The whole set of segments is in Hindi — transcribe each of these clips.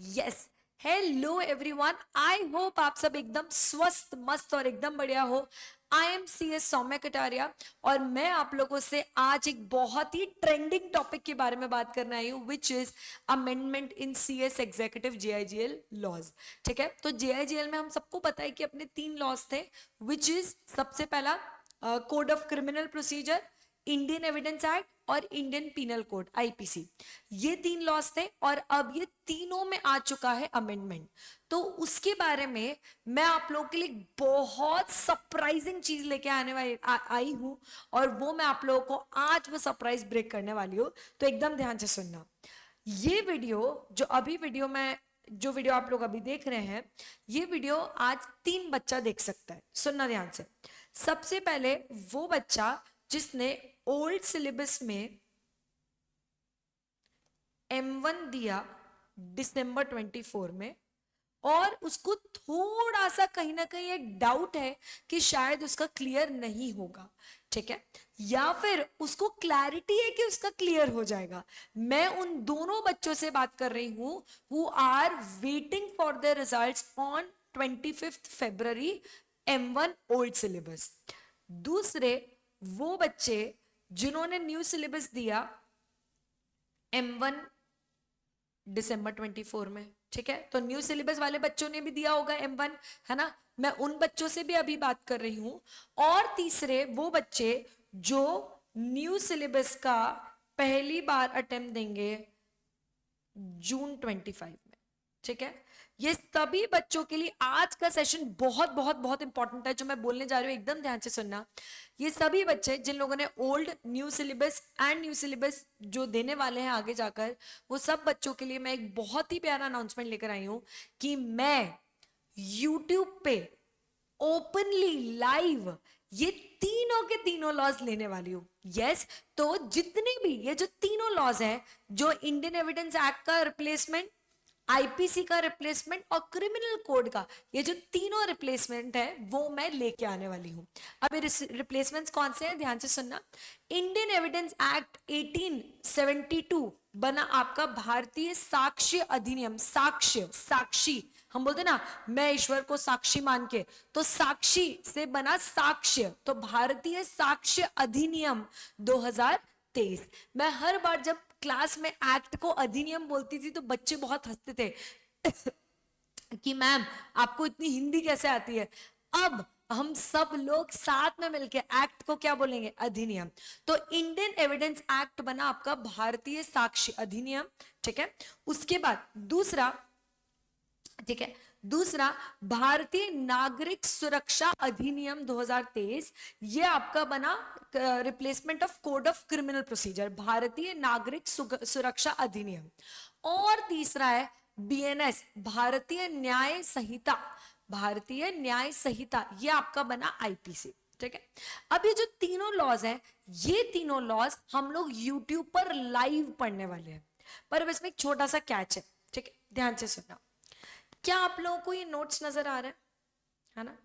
Yes, hello everyone, I hope आप सब एकदम स्वस्थ मस्त और एकदम बढ़िया हो। I am C S Soumya Kataria और मैं आप लोगों से आज एक बहुत ही ट्रेंडिंग टॉपिक के बारे में बात करने आई हूँ, which is amendment in C S executive JIGL laws. ठीक है, तो जेआईजीएल में हम सबको पता है कि अपने 3 लॉज थे, विच इज सबसे पहला code of criminal procedure, Indian evidence act और इंडियन पीनल कोड आईपीसी। ये 3 लॉज थे और अब ये तीनों में आ चुका है अमेंडमेंट। तो उसके बारे में मैं आप लोगों के लिए बहुत सरप्राइजिंग चीज लेके आने वाली आई हूं और वो मैं आप लोगों को आज वो सरप्राइज ब्रेक करने वाली हूँ। तो एकदम ध्यान से सुनना। ये वीडियो जो वीडियो आप लोग अभी देख रहे हैं, ये वीडियो आज 3 बच्चा देख सकता है। सुनना ध्यान से। सबसे पहले वो बच्चा जिसने ओल्ड सिलेबस में M1 दिया दिसंबर 24 में और उसको थोड़ा सा कहीं ना कहीं एक डाउट है कि शायद उसका क्लियर नहीं होगा। ठीक है, या फिर उसको क्लैरिटी है कि उसका क्लियर हो जाएगा। मैं उन दोनों बच्चों से बात कर रही हूं who are waiting for the results on 25 February M1 old syllabus. दूसरे वो बच्चे जिन्होंने न्यू सिलेबस दिया M1 दिसंबर 24 में। ठीक है, तो न्यू सिलेबस वाले बच्चों ने भी दिया होगा M1, है ना। मैं उन बच्चों से भी अभी बात कर रही हूं। और तीसरे वो बच्चे जो न्यू सिलेबस का पहली बार अटेम्प्ट देंगे जून 25 में। ठीक है, ये सभी बच्चों के लिए आज का सेशन बहुत बहुत बहुत इंपॉर्टेंट है। जो मैं बोलने जा रही हूं एकदम ध्यान से सुनना। ये सभी बच्चे जिन लोगों ने old new syllabus and new syllabus जो देने वाले हैं आगे जाकर, वो सब बच्चों के लिए मैं एक बहुत ही प्यारा अनाउंसमेंट लेकर आई हूं कि मैं यूट्यूब पे ओपनली लाइव ये तीनों के तीनों लॉज लेने वाली हूं। यस, तो जितने भी ये जो तीनों लॉज हैं, जो इंडियन एविडेंस एक्ट का रिप्लेसमेंट, आईपीसी का रिप्लेसमेंट और क्रिमिनल कोड का, ये जो तीनों रिप्लेसमेंट है वो मैं लेके आने वाली हूं। अब ये रिप्लेसमेंट्स कौन से हैं, ध्यान से सुनना। इंडियन एविडेंस एक्ट 1872 बना आपका भारतीय साक्ष्य अधिनियम। साक्षी हम बोलते ना, मैं ईश्वर को साक्षी मान के, तो साक्षी से बना साक्ष्य, तो भारतीय साक्ष्य अधिनियम 2023। मैं हर बार जब क्लास में एक्ट को अधिनियम बोलती थी तो बच्चे बहुत हंसते थे कि मैम आपको इतनी हिंदी कैसे आती है। अब हम सब लोग साथ में मिलकर एक्ट को क्या बोलेंगे, अधिनियम। तो इंडियन एविडेंस एक्ट बना आपका भारतीय साक्ष्य अधिनियम। ठीक है, उसके बाद दूसरा, ठीक है, दूसरा भारतीय नागरिक सुरक्षा अधिनियम 2023। ये आपका बना replacement of code of criminal procedure, भारतीय नागरिक सुरक्षा अधिनियम। और तीसरा है बीएनएस, भारतीय न्याय संहिता। भारतीय न्याय संहिता ये आपका बना आईपीसी। ठीक है, अब ये जो तीनों लॉज हैं, ये तीनों लॉज हम लोग यूट्यूब पर लाइव पढ़ने वाले हैं। पर अब इसमें एक छोटा सा कैच है। ठीक है, ध्यान से सुनना। क्या आप लोगों को ये नोट्स नजर आ रहे हैं, है ना।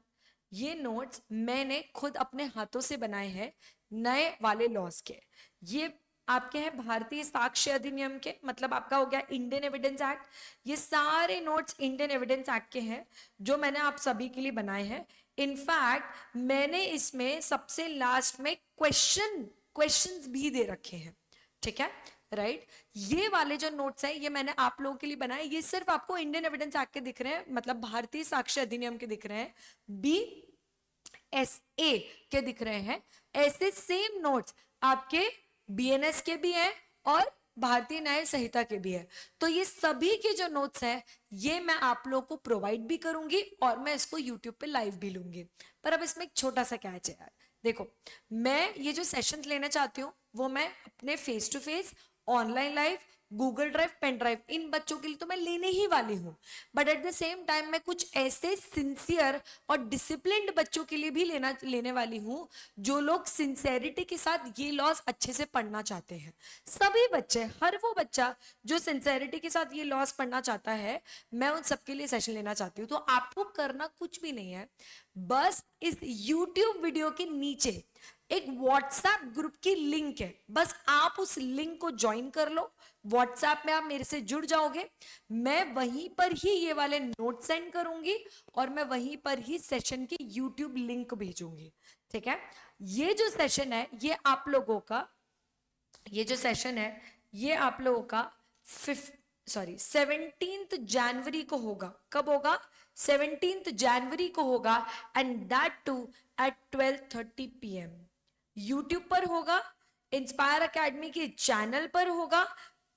ये नोट्स मैंने खुद अपने हाथों से बनाए हैं, नए वाले लॉज के। ये आपके हैं भारतीय साक्ष्य अधिनियम के, मतलब आपका हो गया इंडियन एविडेंस एक्ट। ये सारे नोट्स इंडियन एविडेंस एक्ट के हैं जो मैंने आप सभी के लिए बनाए हैं। इनफैक्ट मैंने इसमें सबसे लास्ट में क्वेश्चंस भी दे रखे हैं। ठीक है, राइट। ये वाले जो नोट्स हैं ये मैंने आप लोगों के लिए बनाए। ये सिर्फ आपको इंडियन एविडेंस एक्ट के दिख रहे हैं, मतलब भारतीय साक्ष्य अधिनियम के दिख रहे हैं, BSA के दिख रहे हैं। ऐसे सेम नोट्स आपके बीएनएस के भी हैं और भारतीय न्याय संहिता के भी है। तो ये सभी के जो नोट्स हैं ये मैं आप लोगों को प्रोवाइड भी करूंगी और मैं इसको यूट्यूब पे लाइव भी लूंगी। पर अब इसमें एक छोटा सा कैच है यार। देखो, मैं ये जो सेशंस लेना चाहती हूँ वो मैं अपने face to face, online live, Google drive, pen drive, इन बच्चों के लिए तो मैं लेने ही वाली हूं। But at the same time मैं कुछ ऐसे सिंसियर और डिसिप्लिन्ड बच्चों के लिए भी लेने वाली हूं जो लोग सिंसेरिटी के साथ ये लॉज अच्छे से पढ़ना चाहते हैं। सभी बच्चे, हर वो बच्चा जो सिंसेरिटी के साथ ये लॉज पढ़ना चाहता है, मैं उन सबके लिए सेशन लेना चाहती हूँ। तो आपको करना कुछ भी नहीं है, बस इस YouTube वीडियो के नीचे एक व्हाट्सएप ग्रुप की लिंक है, बस आप उस लिंक को ज्वाइन कर लो। व्हाट्सएप में आप मेरे से जुड़ जाओगे, मैं वहीं पर ही ये वाले नोट सेंड करूंगी और मैं वहीं पर ही सेशन की यूट्यूब लिंक भेजूंगी, ठीक है। ये जो सेशन है ये आप लोगों का, ये जो सेशन है ये आप लोगों का 17 जनवरी को होगा। कब होगा? 17 जनवरी को होगा, and that too at 12:30 PM। YouTube पर होगा, इंस्पायर एकेडमी के चैनल पर होगा,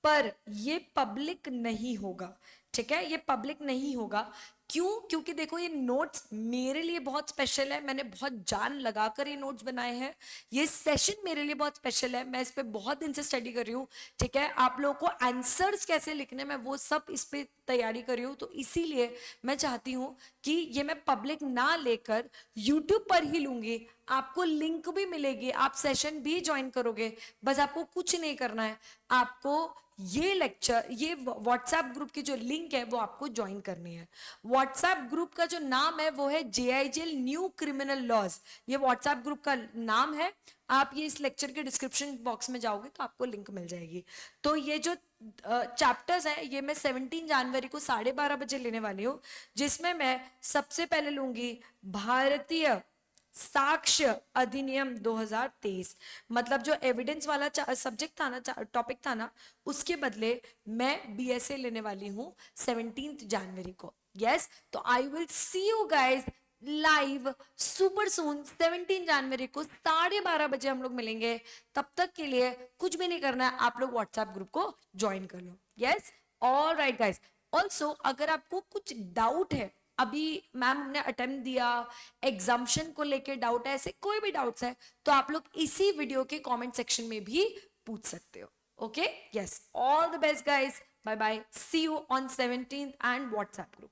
पर ये पब्लिक नहीं होगा, ठीक है, ये पब्लिक नहीं होगा। क्यों? क्योंकि देखो ये नोट्स मेरे लिए बहुत स्पेशल है, मैंने बहुत जान लगाकर ये नोट्स बनाए हैं। ये सेशन मेरे लिए बहुत स्पेशल है, मैं इस पे बहुत दिन से स्टडी कर रही हूँ, ठीक है। आप लोगों को आंसर्स कैसे लिखने में वो सब इस पे तैयारी कर रही हूँ, तो इसीलिए मैं चाहती हूँ कि ये मैं पब्लिक ना लेकर यूट्यूब पर ही लूंगी। आपको लिंक भी मिलेगी, आप सेशन भी ज्वाइन करोगे, बस आपको कुछ नहीं करना है, आपको ये लेक्चर, ये व्हाट्सएप ग्रुप की जो लिंक है वो आपको ज्वाइन करनी है। व्हाट्सएप ग्रुप का जो नाम है वो है JIGL न्यू क्रिमिनल लॉज, ये व्हाट्सएप ग्रुप का नाम है। आप ये इस लेक्चर के डिस्क्रिप्शन बॉक्स में जाओगे तो आपको लिंक मिल जाएगी। तो ये जो चैप्टर्स हैं ये मैं 17 जनवरी को 12:30 बजे लेने वाली हूँ, जिसमें मैं सबसे पहले लूंगी भारतीय साक्ष्य अधिनियम 2023। मतलब जो एविडेंस वाला सब्जेक्ट था ना, टॉपिक था ना, उसके बदले मैं BSA लेने वाली हूँ 17 जनवरी को। यस, तो I will see you guys live super soon 17 जनवरी को 12:30 बजे हम लोग मिलेंगे। तब तक के लिए कुछ भी नहीं करना है, आप लोग व्हाट्सएप ग्रुप को ज्वाइन कर लो। Yes, all right guys. Also अगर आपको कुछ डाउट है, अभी मैम हमने अटेम्प्ट दिया, एग्जाम्शन को लेके डाउट है, ऐसे कोई भी डाउट्स है तो आप लोग इसी वीडियो के कमेंट सेक्शन में भी पूछ सकते हो। Okay, yes, all the best guys, bye bye, see you on 17th and WhatsApp group.